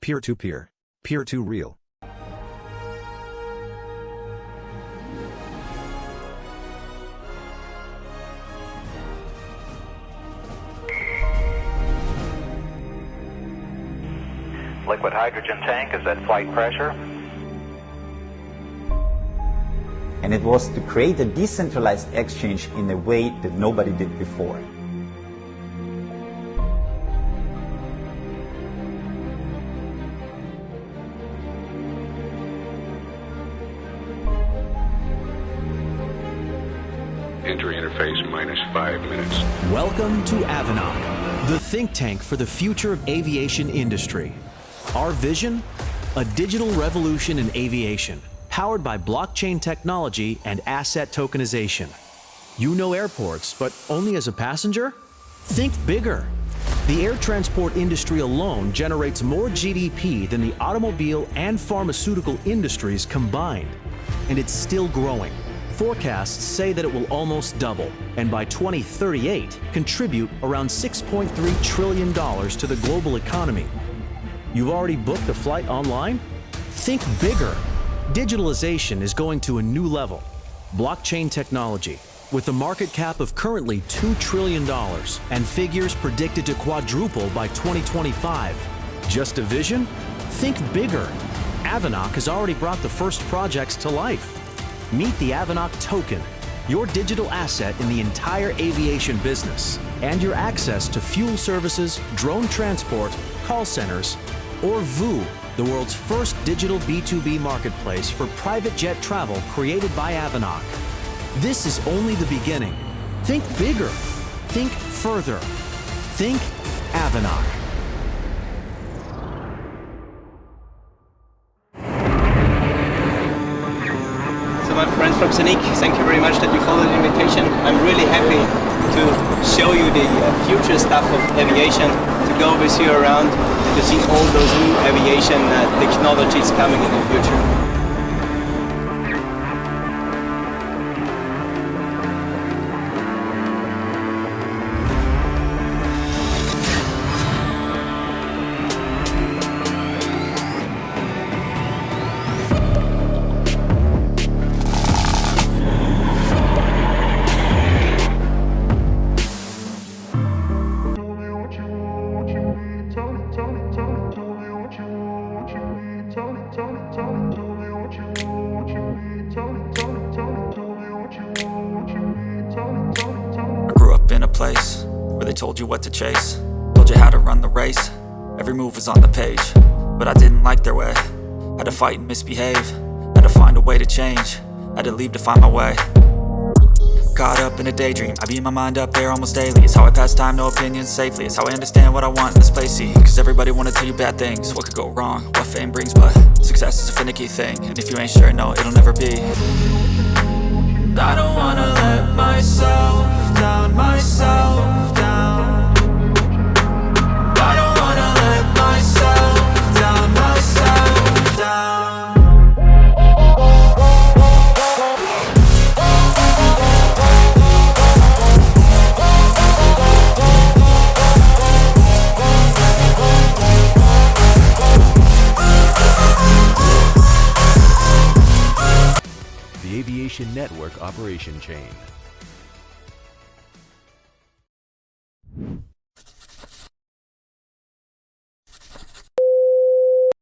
peer-to-peer, peer-to-real. Liquid hydrogen tank is at flight pressure. And it was to create a decentralized exchange in a way that nobody did before. Entry interface -5 minutes. Welcome to Avinoc, the think tank for the future of aviation industry. Our vision? A digital revolution in aviation, powered by blockchain technology and asset tokenization. You know airports, but only as a passenger? Think bigger. The air transport industry alone generates more GDP than the automobile and pharmaceutical industries combined. And it's still growing. Forecasts say that it will almost double, and by 2038, contribute around $6.3 trillion to the global economy. You've already booked a flight online? Think bigger. Digitalization is going to a new level. Blockchain technology, with a market cap of currently $2 trillion and figures predicted to quadruple by 2025. Just a vision? Think bigger. Avinoc has already brought the first projects to life. Meet the Avinoc token, your digital asset in the entire aviation business, and your access to fuel services, drone transport, call centers, or VOO, the world's first digital B2B marketplace for private jet travel created by Avinoc. This is only the beginning. Think bigger. Think further. Think Avinoc. So my friends from ZENIQ, thank you very much that you followed the invitation. I'm really happy to show you the future stuff of aviation, to go with you around, to see all those new aviation technologies coming in the future. I grew up in a place where they told you what to chase, told you how to run the race. Every move was on the page, but I didn't like their way. Had to fight and misbehave, had to find a way to change, had to leave to find my way. Caught up in a daydream, I beat my mind up there almost daily. It's how I pass time, no opinions safely. It's how I understand what I want in this place, see. Cause everybody wanna tell you bad things, what could go wrong, what fame brings. But success is a finicky thing, and if you ain't sure, no, it'll never be. And I don't wanna let myself down, myself down. And I don't wanna let myself down, myself down. The Aviation Network Operation Chain.